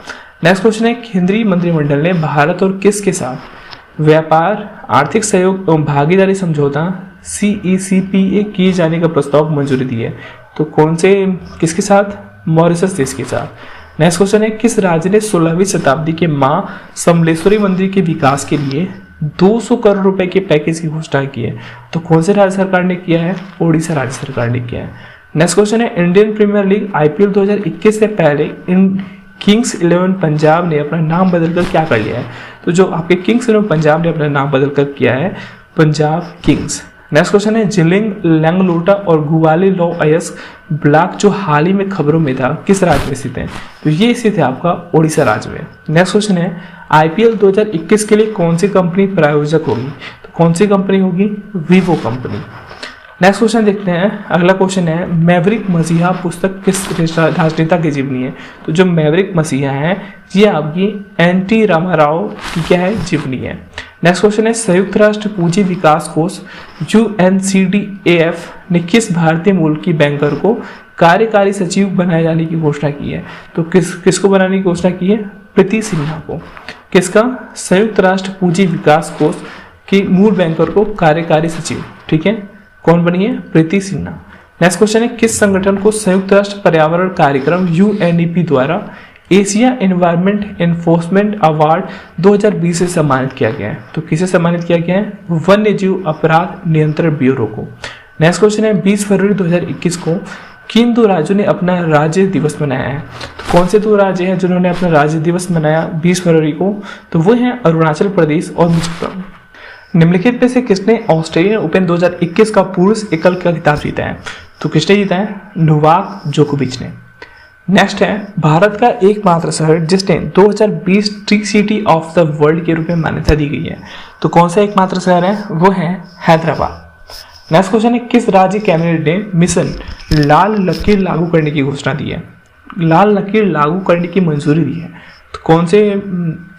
Speaker 1: नेक्स्ट क्वेश्चन है केंद्रीय मंत्रिमंडल ने भारत और किसके साथ व्यापार, आर्थिक सहयोग एवं भागीदारी समझौता CECPA किए जाने का प्रस्ताव को मंजूरी दी है? तो कौन से, किसके साथ? मॉरिशस देश के साथ। नेक्स्ट क्वेश्चन है किस राज्य ने 16वीं शताब्दी के मां समलेश्वरी मंदिर के विकास के लिए 200 करोड़ रुपए के पैकेज की घोषणा की है? तो कौन से राज्य सरकार ने किया है? ओडिशा राज्य सरकार ने किया है। नेक्स्ट क्वेश्चन है इंडियन प्रीमियर लीग IPL 2021 से पहले किंग्स 11 पंजाब ने अपना नाम बदलकर क्या कर लिया है? तो जो आपके किंग्स 11 पंजाब ने अपना नाम बदलकर किया है पंजाब किंग्स। नेक्स्ट क्वेश्चन है जिलिंग लैंगलोटा और गुवाली लो अयस्क ब्लॉक जो हाल ही में खबरों में था किस राज्य में स्थित है? तो ये स्थित है आपका ओडिशा राज्य में। नेक्स्ट क्वेश्चन है IPL 2021 के लिए कौन सी कंपनी प्रायोजक होगी? तो कौन सी कंपनी होगी? Vivo company. नेक्स्ट क्वेश्चन देखते हैं। अगला क्वेश्चन है मैवरिक मसीहा पुस्तक किस राजनेता की जीवनी है? तो जो मैवरिक मसीहा है ये आपकी NT रामाराव की क्या है? जीवनी है। नेक्स्ट क्वेश्चन है संयुक्त राष्ट्र पूंजी विकास कोष UNCDAF ने किस भारतीय मूल की बैंकर को कार्यकारी सचिव बनाए जाने की घोषणा की है? तो किसको बनाने की घोषणा की है? प्रीति सिन्हा को। किसका? संयुक्त राष्ट्र पूंजी विकास कोष की मूल बैंकर को कार्यकारी सचिव। ठीक है, कौन बनी है? प्रीति सिन्हा। नेक्स्ट क्वेश्चन है किस संगठन को संयुक्त राष्ट्र पर्यावरण कार्यक्रम UNEP द्वारा एशिया एनवायरमेंट एनफोर्समेंट अवार्ड 2020 से सम्मानित किया गया है? तो किसे सम्मानित किया गया है? वन्य जीव अपराध नियंत्रण ब्यूरो को। नेक्स्ट क्वेश्चन है 20 फरवरी 2021 को किन 2 राज्यों ने अपना राज्य दिवस मनाया है? तो कौन से 2 राज्य हैं जिन्होंने अपना राज्य दिवस मनाया 20 फरवरी को? तो वो हैं अरुणाचल प्रदेश और मिजोरम। निम्नलिखित में से किसने ऑस्ट्रेलियन ओपन 2021 का पुरुष एकल का खिताब जीता है? तो किसने जीता है? नोवाक जोकोविच ने। नेक्स्ट है भारत का एकमात्र शहर जिसने 2020 tree city of the world के रूप में मान्यता दी गई है। तो कौन सा एकमात्र शहर है? वो है हैदराबाद। नेक्स्ट क्वेश्चन है किस राज्य कैबिनेट ने मिशन लाल लकीर लागू करने की घोषणा दी है? लाल लकीर लागू करने की मंजूरी दी है। तो कौन से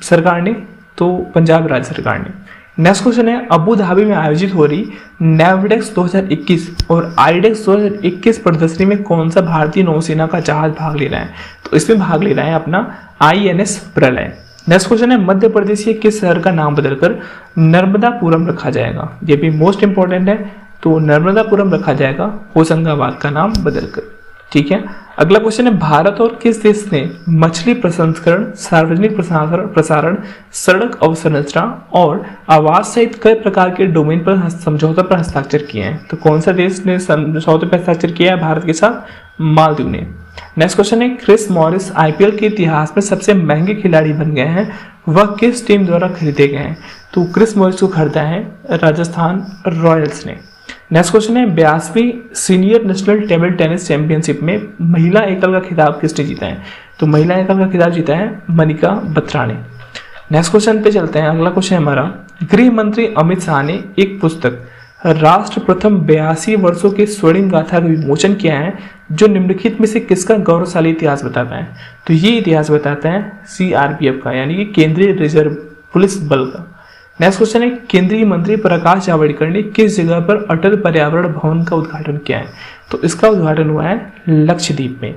Speaker 1: सरकार ने? तो पंजाब राज्य सरकार ने। नेक्स्ट क्वेश्चन है अबू धाबी में आयोजित हो रही नेवडेक्स 2021 और आईडेक्स 2021 प्रदर्शनी में कौन सा भारतीय नौसेना का जहाज भाग ले रहा है? तो इसमें भाग ले रहा है अपना INS प्रलय। नेक्स्ट क्वेश्चन है मध्य प्रदेश के किस शहर का नाम बदलकर नर्मदापुरम रखा जाएगा? ये भी मोस्ट इंपॉर्टेंट है। तो नर्मदापुरम रखा जाएगा होशंगाबाद का नाम बदलकर। ठीक है, अगला क्वेश्चन है भारत और किस देश ने मछली प्रसंस्करण, सार्वजनिक प्रसारण, सड़क अवसंरचना और आवास सहित कई प्रकार के डोमेन पर समझौते पर हस्ताक्षर किए हैं? तो कौन सा देश ने समझौते पर हस्ताक्षर किया है भारत के साथ? मालदीव ने। नेक्स्ट क्वेश्चन है क्रिस मॉरिस IPL के इतिहास में सबसे महंगे खिलाड़ी बन गए हैं, वह किस टीम द्वारा खरीदे गए हैं? तो क्रिस मॉरिस को खरीदा है राजस्थान रॉयल्स ने। नेक्स्ट क्वेश्चन है 82वीं senior national table tennis championship में महिला एकल का खिताब किसने जीता है? तो महिला एकल का खिताब जीता है मनिका बत्रा ने। नेक्स्ट क्वेश्चन पे चलते हैं। अगला क्वेश्चन है हमारा गृह मंत्री अमित शाह ने एक पुस्तक राष्ट्र प्रथम 82 वर्षों के स्वर्णिम गाथा का विमोचन किया है जो निम्नलिखित में से किसका गौरवशाली इतिहास बताता है? तो ये इतिहास बताता है CRPF का, यानी कि केंद्रीय रिजर्व पुलिस बल का। नेक्स्ट क्वेश्चन है केंद्रीय मंत्री प्रकाश जावड़ेकर ने किस जगह पर अटल पर्यावरण भवन का उद्घाटन किया है? तो इसका उद्घाटन हुआ है लक्षद्वीप में।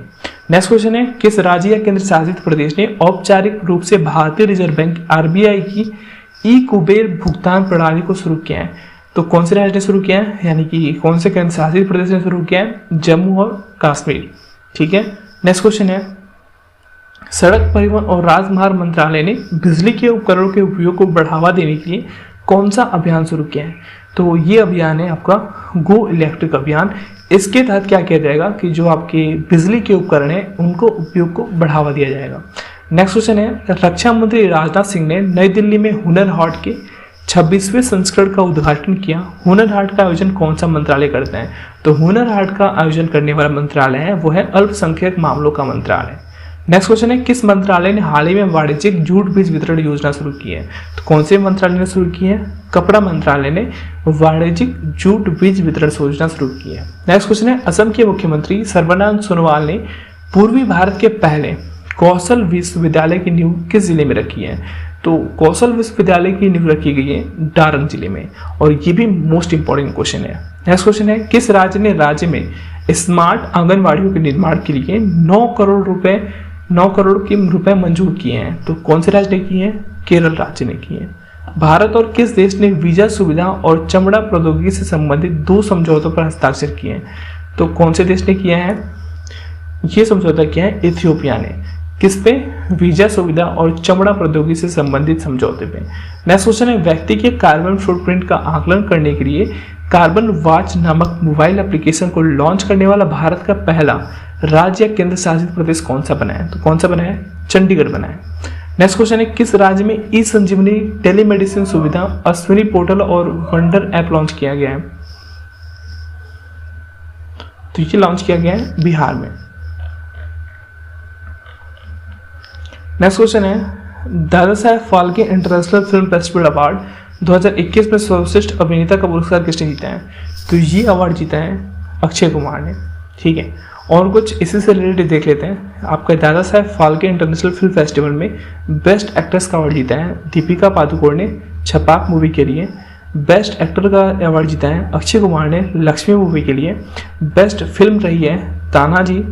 Speaker 1: नेक्स्ट क्वेश्चन है किस राज्य या केंद्र शासित प्रदेश ने औपचारिक रूप से भारतीय रिजर्व बैंक RBI की ई-कुबेर भुगतान प्रणाली को शुरू किया है? तो कौन से राज्य ने शुरू किया है, यानी कि कौन से केंद्र शासित प्रदेश ने शुरू किया है? जम्मू और कश्मीर। ठीक है, नेक्स्ट क्वेश्चन है सड़क परिवहन और राजमार्ग मंत्रालय ने बिजली के उपकरणों के उपयोग को बढ़ावा देने के लिए कौन सा अभियान शुरू किया है? तो ये अभियान है आपका गो इलेक्ट्रिक अभियान। इसके तहत क्या किया जाएगा कि जो आपके बिजली के उपकरण हैं उनको उपयोग को बढ़ावा दिया जाएगा। नेक्स्ट क्वेश्चन है, रक्षा मंत्री राजनाथ सिंह ने नई दिल्ली में हुनर हाट के 26वें संस्करण का उद्घाटन किया। हुनर हाट का आयोजन कौन सा मंत्रालय करता है? तो हुनर हाट का आयोजन करने वाला मंत्रालय है वो है अल्पसंख्यक मामलों का मंत्रालय। नेक्स्ट क्वेश्चन है, किस मंत्रालय ने हाल ही में वाणिज्यिक जूट बीज वितरण योजना शुरू की है? तो कौन से मंत्रालय ने शुरू की है? कपड़ा मंत्रालय ने वाणिज्यिक जूट बीज वितरण योजना शुरू की है। नेक्स्ट क्वेश्चन है, असम के मुख्यमंत्री सर्बानंद सोनोवाल ने पूर्वी भारत के पहले कौशल विश्वविद्यालय की नींव किस जिले में रखी है? तो कौशल विश्वविद्यालय की नींव रखी गई है डारंग जिले में, और ये भी मोस्ट इंपॉर्टेंट क्वेश्चन है। नेक्स्ट क्वेश्चन है, किस राज्य ने राज्य में स्मार्ट आंगनवाड़ियों के निर्माण के लिए 9 करोड़ के रुपए मंजूर किए हैं? तो कौन से राज्य ने किए हैं? केरल राज्य ने किए हैं। भारत और किस देश ने वीजा सुविधा और चमड़ा प्रौद्योगिकी से संबंधित 2 समझौतों पर हस्ताक्षर किए हैं? तो कौन से देश ने किया है? ये समझौता किया है इथियोपिया ने। किस पे? वीजा सुविधा और चमड़ा प्रौद्योगिकी से संबंधित समझौते पे। नेक्स्ट क्वेश्चन है, व्यक्ति के कार्बन फुटप्रिंट का आकलन करने के लिए कार्बन वॉच नामक मोबाइल एप्लीकेशन को लॉन्च करने वाला भारत का पहला राज्य या केंद्र शासित प्रदेश कौन सा बना है? तो कौन सा बना है? चंडीगढ़ बना है। नेक्स्ट क्वेश्चन है, किस राज्य में ई संजीवनी टेलीमेडिसिन सुविधा, अश्विनी पोर्टल और वंडर ऐप लॉन्च किया गया है? तो ये लॉन्च किया गया है बिहार में। नेक्स्ट क्वेश्चन है, Dada Saheb Phalke international film festival award 2021 में सर्वश्रेष्ठ अभिनेता का पुरस्कार किसने जीता है? तो ये अवार्ड जीता है अक्षय कुमार ने। ठीक है, और कुछ इसी से रिलेटेड देख लेते हैं। आपका दादा Saheb Phalke international film festival में बेस्ट एक्ट्रेस का अवार्ड जीता है दीपिका पादुकोण ने छपाक मूवी के लिए। बेस्ट एक्टर का अवार्ड जीता है अक्षय कुमार ने लक्ष्मी मूवी के लिए। बेस्ट फिल्म रही है तानाजी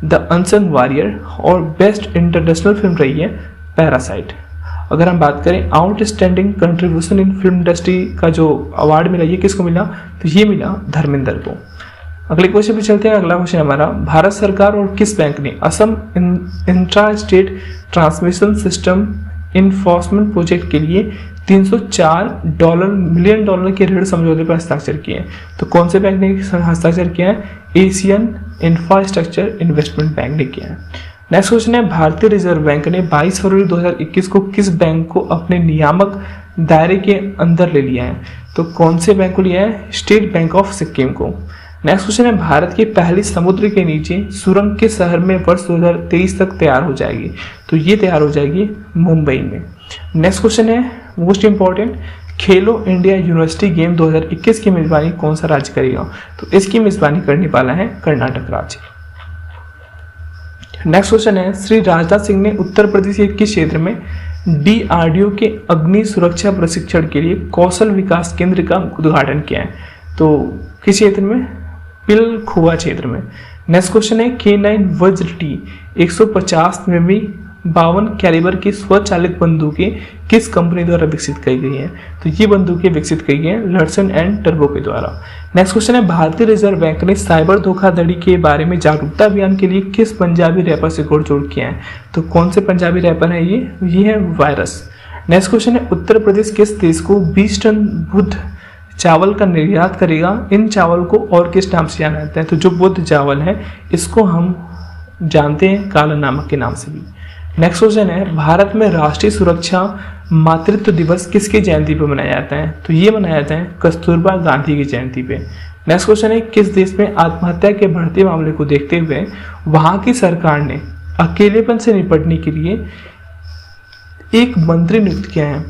Speaker 1: द अनसंग वॉरियर, और बेस्ट इंटरनेशनल फिल्म रही है पैरासाइट। अगर हम बात करें outstanding contribution in film industry का जो अवार्ड मिला, ये किसको मिला? तो ये मिला धर्मेंद्र को। अगले क्वेश्चन पे चलते हैं। अगला क्वेश्चन हमारा, भारत सरकार और किस बैंक ने Assam intra state transmission system enforcement project के लिए $304 मिलियन के ऋण समझौते पर हस्ताक्षर किए हैं? तो कौन से बैंक ने हस्ताक्षर किया है? एशियन इंफ्रास्ट्रक्चर इन्वेस्टमेंट बैंक ने किया है। नेक्स्ट क्वेश्चन है, भारतीय रिजर्व बैंक ने 22 फरवरी 2021 को किस बैंक को अपने नियामक दायरे के अंदर ले लिया है? तो कौन से बैंक को लिया है? स्टेट बैंक ऑफ सिक्किम को। नेक्स्ट क्वेश्चन है, भारत की पहली समुद्र के नीचे सुरंग के शहर में वर्ष 2023 तक तैयार हो जाएगी? तो ये तैयार हो जाएगी मुंबई में। नेक्स्ट क्वेश्चन है मोस्ट इंपॉर्टेंट, खेलो इंडिया यूनिवर्सिटी गेम 2021 की मेजबानी कौन सा राज्य करेगा? तो इसकी मेजबानी करने वाला है कर्नाटक राज्य। नेक्स्ट क्वेश्चन है, श्री राजनाथ सिंह ने उत्तर प्रदेश के किस क्षेत्र में DRDO के अग्नि सुरक्षा प्रशिक्षण के लिए कौशल विकास केंद्र का उद्घाटन किया है? तो किस क्षेत्र में? पिलखुआ क्षेत्र में। नेक्स्ट क्वेश्चन है, K9 वज्र T 150 मिमी 52 कैलिबर की स्वचालित बंदूकें किस कंपनी द्वारा विकसित की गई हैं? तो ये बंदूकें विकसित की गई हैं लर्सन एंड टर्बो के द्वारा। नेक्स्ट क्वेश्चन है, भारतीय रिजर्व बैंक ने साइबर धोखाधड़ी के बारे में जागरूकता अभियान के लिए किस पंजाबी रैपर से जोड़ किया है? तो कौन से पंजाबी रैपर है ये है वायरस। नेक्स्ट क्वेश्चन है, उत्तर प्रदेश किस देश को 20 टन बुध चावल का निर्यात करेगा? इन चावल को और किस नाम से जाना जाता है? तो जो बुध चावल है इसको हम जानते हैं काला नमक के नाम से भी। नेक्स्ट क्वेश्चन है, भारत में राष्ट्रीय सुरक्षा मातृत्व दिवस किसकी जयंती पर मनाया जाता है? तो ये मनाया जाता है कस्तूरबा गांधी की जयंती पे। नेक्स्ट क्वेश्चन है, किस देश में आत्महत्या के बढ़ते मामले को देखते हुए वहां की सरकार ने अकेलेपन से निपटने के लिए एक मंत्री नियुक्त किया है?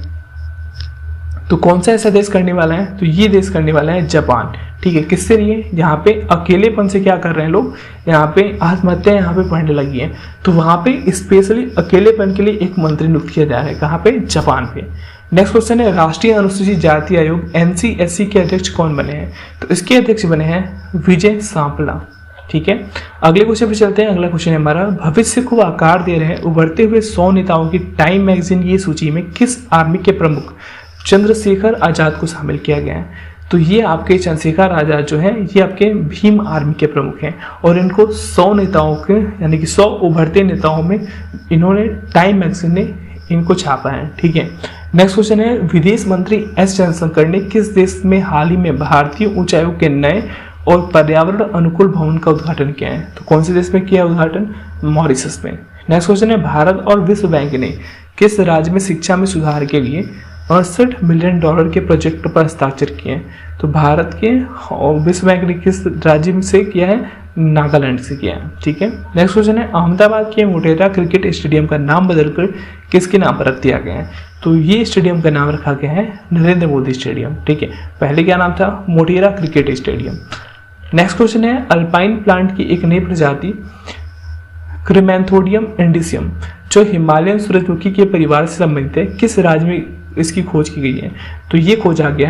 Speaker 1: तो कौन सा ऐसा देश करने वाला है? तो ये देश करने वाला है जापान। ठीक है, किससे लिए? यहाँ पे अकेलेपन से क्या कर रहे हैं लोग, यहाँ पे आत्महत्या यहाँ पे बढ़ने लगी है, तो वहाँ पे स्पेशली अकेलेपन के लिए एक मंत्री नियुक्त किया जा रहा है। कहाँ पे? जापान पे। नेक्स्ट क्वेश्चन है, राष्ट्रीय अनुसूचित जाति आयोग NCSC के अध्यक्ष कौन बने हैं? तो इसके अध्यक्ष बने हैं विजय सांपला। ठीक है, अगले क्वेश्चन पे चलते हैं। अगला क्वेश्चन है हमारा, भविष्य को आकार दे रहे उभरते हुए 100 नेताओं की टाइम मैगजीन ये सूची में किस आर्मी के प्रमुख चंद्रशेखर आजाद को शामिल किया गया है? तो ये आपके चंद्रशेखर आजाद जो हैं ये आपके भीम आर्मी के प्रमुख हैं, और इनको 100 नेताओं के यानी कि 100 उभरते नेताओं में इन्होंने टाइम मैगजीन ने इनको छापा है। ठीक है, नेक्स्ट क्वेश्चन है, विदेश मंत्री S जयशंकर ने किस देश में हाल ही में भारतीय उच्चायोग के नए और पर्यावरण अनुकूल भवन का उद्घाटन किया है? तो कौन से देश में किया उद्घाटन? मॉरिशस में। नेक्स्ट क्वेश्चन है, भारत और विश्व बैंक ने किस राज्य में शिक्षा में सुधार के लिए 68 मिलियन डॉलर के प्रोजेक्ट पर हस्ताक्षर किए हैं? तो भारत के और विश्व बैंक ने किस राज्य से किया है? नागालैंड से किया है। ठीक है। नेक्स्ट क्वेश्चन है, अहमदाबाद के मोटेरा क्रिकेट स्टेडियम का नाम बदलकर किसके नाम पर रख दिया गया है? तो ये स्टेडियम का नाम रखा गया है नरेंद्र मोदी स्टेडियम। ठीक है, पहले क्या नाम था? Motera cricket stadium. Next question है, अल्पाइन प्लांट की एक नई प्रजाति क्रिमेंथोडियम इंडिसियम जो हिमालयन सूरजमुखी के परिवार से संबंधित है, किस राज्य में इसकी खोज की गई है? तो ये खोजा गया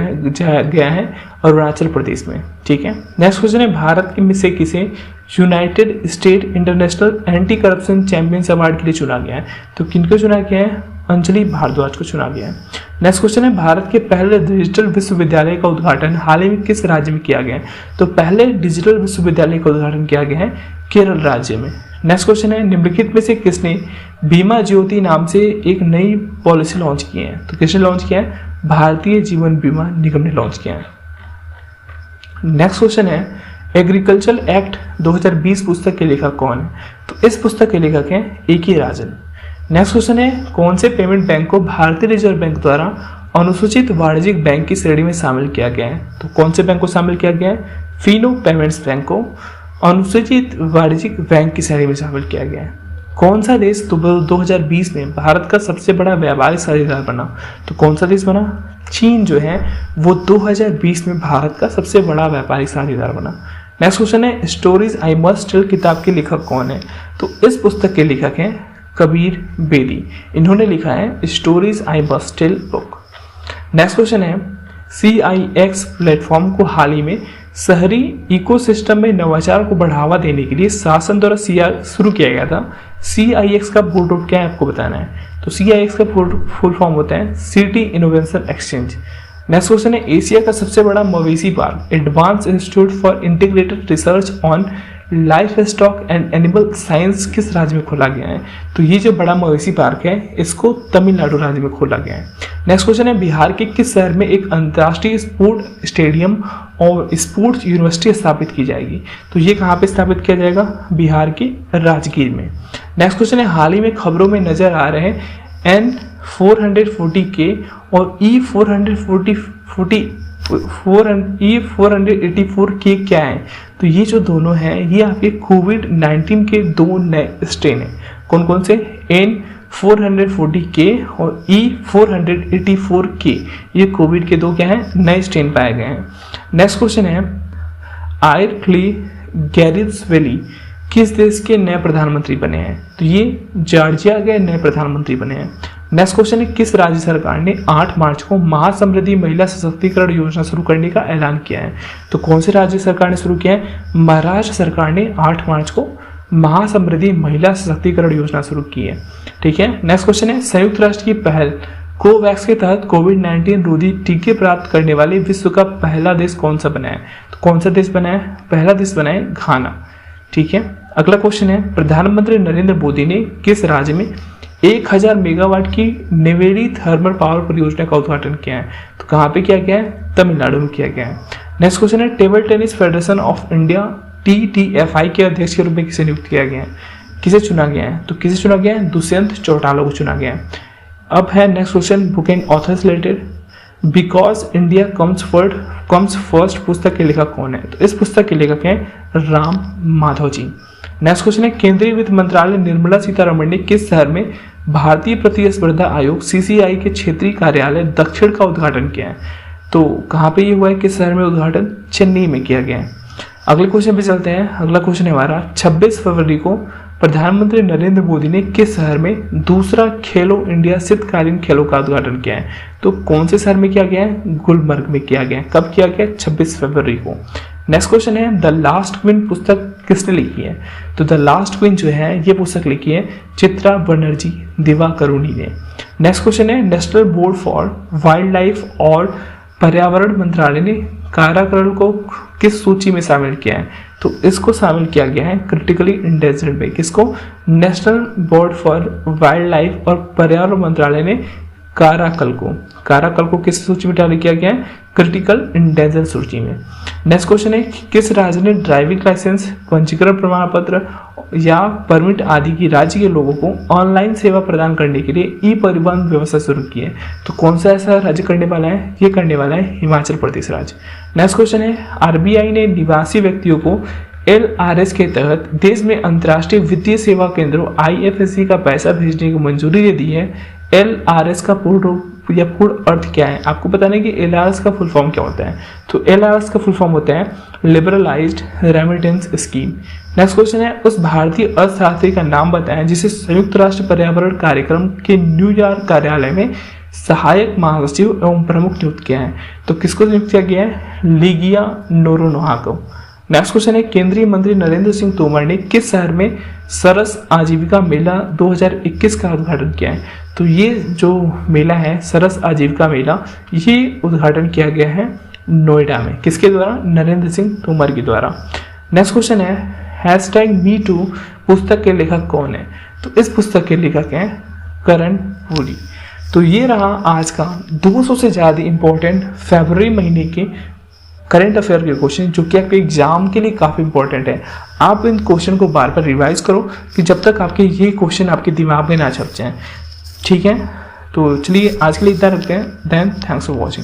Speaker 1: है अरुणाचल प्रदेश में। ठीक है। नेक्स्ट क्वेश्चन है, भारत में से किसे United state international anti corruption champions award के लिए चुना गया है? तो किनको चुना गया है? अंजलि भारद्वाज को चुना गया है। नेक्स्ट क्वेश्चन है, भारत के पहले डिजिटल विश्वविद्यालय का उद्घाटन हाल ही में किस राज्य में किया गया है? तो पहले डिजिटल विश्वविद्यालय का उद्घाटन किया गया है केरल राज्य में। नेक्स्ट क्वेश्चन है, निम्नलिखित में से किसने बीमा ज्योति नाम से एक नई पॉलिसी लॉन्च की है? तो किसने लॉन्च किया है? भारतीय जीवन बीमा निगम ने लॉन्च किया है। नेक्स्ट क्वेश्चन है, एग्रीकल्चर एक्ट 2020 पुस्तक के लेखक कौन है? तो इस पुस्तक के लेखक हैं A.K. राजन। नेक्स्ट क्वेश्चन है, कौन से पेमेंट बैंक को भारतीय रिजर्व बैंक द्वारा अनुसूचित वाणिज्यिक बैंक की श्रेणी में शामिल किया गया है? तो कौन से बैंक को शामिल किया गया है? फिनो पेमेंट्स बैंक को अनुसूचित वाणिज्यिक बैंक की श्रेणी में शामिल किया गया है। कौन सा देश 2020 में भारत का सबसे बड़ा व्यापारिक साझेदार बना? तो कौन सा देश बना? चीन जो है वो 2020 में भारत का सबसे बड़ा व्यापारिक साझेदार बना। नेक्स्ट क्वेश्चन है, स्टोरीज आई मस्ट टेल किताब के लेखक कौन है? तो इस पुस्तक के लेखक हैं कबीर बेदी। इन्होंने लिखा है stories I must tell book. Next question है, CIX प्लेटफॉर्म को हाल ही में शहरी इकोसिस्टम में नवाचार को बढ़ावा देने के लिए शासन द्वारा शुरू किया गया था। CIX का फुल रूप क्या है आपको बताना है। तो CIX का फुल फॉर्म होता है city innovation exchange. Next question है, एशिया का सबसे बड़ा मवेशी park advance institute for integrated research on life stock and animal science किस राज्य में खोला गया है? तो ये जो बड़ा मवेशी पार्क है इसको तमिलनाडु राज्य में खोला गया है। नेक्स्ट क्वेश्चन है, बिहार के किस शहर में एक अंतर्राष्ट्रीय स्पोर्ट स्टेडियम और स्पोर्ट्स यूनिवर्सिटी स्थापित की जाएगी? तो ये कहाँ पे स्थापित किया जाएगा? बिहार के राजगीर में। नेक्स्ट क्वेश्चन है, हाल ही में खबरों में नजर आ रहे हैं N440K और E484K क्या है? तो ये जो दोनों हैं ये आपके कोविड-19 के दो नए स्ट्रेन हैं। कौन कौन से? N440K और E484K ये कोविड के दो क्या हैं? नए स्ट्रेन पाए गए हैं। नेक्स्ट क्वेश्चन है, आयरक्ली गैरिल्सवेली किस देश के नए प्रधानमंत्री बने हैं? तो ये जॉर्जिया के नए प्रधानमंत्री बने हैं। नेक्स्ट क्वेश्चन है, किस राज्य सरकार ने 8 मार्च को महासमृद्धि महिला सशक्तिकरण योजना शुरू करने का ऐलान किया है? तो कौन से राज्य सरकार ने शुरू किया है? महाराष्ट्र सरकार ने 8 मार्च को महासमृद्धि महिला सशक्तिकरण योजना शुरू की है। ठीक है। नेक्स्ट क्वेश्चन है, संयुक्त राष्ट्र की पहल कोवैक्स के तहत कोविड-19 रोधी टीके प्राप्त करने वाले विश्व का पहला देश कौन सा बना है? तो कौन सा देश बना है? पहला देश बना है घाना। ठीक है। अगला क्वेश्चन है, प्रधानमंत्री नरेंद्र मोदी ने किस राज्य में 1000 मेगावाट की नेवेरी थर्मल पावर परियोजना का उद्घाटन किया है? तो कहाँ पे किया गया है? तमिलनाडु में किया गया है। नेक्स्ट क्वेश्चन है, table tennis federation of India TTFI के अध्यक्ष के रूप में किसे नियुक्त किया गया है? किसे चुना गया है? तो किसे चुना गया है? दुष्यंत चौटाला को चुना गया है। अब है next question, book and authors related. Because India comes first पुस्तक के लेखक कौन है? तो इस पुस्तक के लेखक हैं राम माधव जी। नेक्स्ट क्वेश्चन है, केंद्रीय वित्त मंत्रालय निर्मला सीतारमण ने किस शहर में भारतीय प्रतिस्पर्धा आयोग CCI के क्षेत्रीय कार्यालय दक्षिण का उद्घाटन किया है? तो कहाँ पे ये हुआ है? किस शहर में उद्घाटन? चेन्नई में किया गया है। अगले क्वेश्चन पे चलते हैं। अगला क्वेश्चन है हमारा, 26 फरवरी को प्रधानमंत्री नरेंद्र मोदी ने किस शहर में दूसरा खेलो इंडिया शीतकालीन खेलों का उद्घाटन किया है? तो कौन से शहर में किया गया है? गुलमर्ग में किया गया है। कब किया गया? 26 फरवरी को। नेक्स्ट क्वेश्चन है, द लास्ट क्वीन पुस्तक किसने लिखी है? तो द लास्ट क्वीन जो है ये पुस्तक लिखी है चित्रा बनर्जी दिवाकरुणी ने। नेक्स्ट क्वेश्चन है, national board for wild life और पर्यावरण मंत्रालय ने काराकरल को किस सूची में शामिल किया है? तो इसको शामिल किया गया है क्रिटिकली इंडेंजर्ड में। किसको? National board for wild life और पर्यावरण मंत्रालय ने काराकल को किस सूची में डाल किया गया है? क्रिटिकल इंडेंजर सूची में। नेक्स्ट क्वेश्चन है, किस राज्य ने ड्राइविंग लाइसेंस, पंजीकरण प्रमाण पत्र या परमिट आदि की राज्य के लोगों को ऑनलाइन सेवा प्रदान करने के लिए ई परिवहन व्यवस्था शुरू की है? तो कौन सा ऐसा राज्य करने वाला है? ये करने वाला है हिमाचल प्रदेश राज्य। नेक्स्ट क्वेश्चन है, आरबीआई ने निवासी व्यक्तियों को LRS के तहत देश में अंतर्राष्ट्रीय वित्तीय सेवा केंद्रों IFSC का पैसा भेजने की मंजूरी दे दी है। LRS का पूर्ण रूप या पूर्ण अर्थ क्या है? आपको बताना है कि LRS का फुल फॉर्म क्या होता है। तो LRS का फुल फॉर्म होता है liberalised remittance scheme. Next question है, उस भारतीय अर्थशास्त्री का नाम बताएं जिसे संयुक्त राष्ट्र पर्यावरण कार्यक्रम के न्यूयॉर्क कार्यालय में सहायक महासचिव एवं प्रमुख नियुक्त किया है। तो किसको नियुक्त किया गया है? लिगिया नोरोनोहा को। नेक्स्ट क्वेश्चन है, केंद्रीय मंत्री नरेंद्र सिंह तोमर ने किस शहर में सरस आजीविका मेला 2021 का उद्घाटन किया है? तो ये जो मेला है सरस आजीविका मेला, ये उद्घाटन किया गया है नोएडा में। किसके द्वारा? नरेंद्र सिंह तोमर के द्वारा। नेक्स्ट क्वेश्चन है, #MeToo पुस्तक के लेखक कौन है? तो इस पुस्तक के लेखक हैं करण पुरी। तो ये रहा आज का 200 से ज़्यादा इंपॉर्टेंट फरवरी महीने के करंट अफेयर के क्वेश्चन, जो कि आपके एग्जाम के लिए काफ़ी इंपॉर्टेंट है। आप इन क्वेश्चन को बार बार रिवाइज करो कि जब तक आपके ये क्वेश्चन आपके दिमाग में ना छप जाएं। ठीक है, तो चलिए आज के लिए इतना रखते हैं। Then thanks for watching.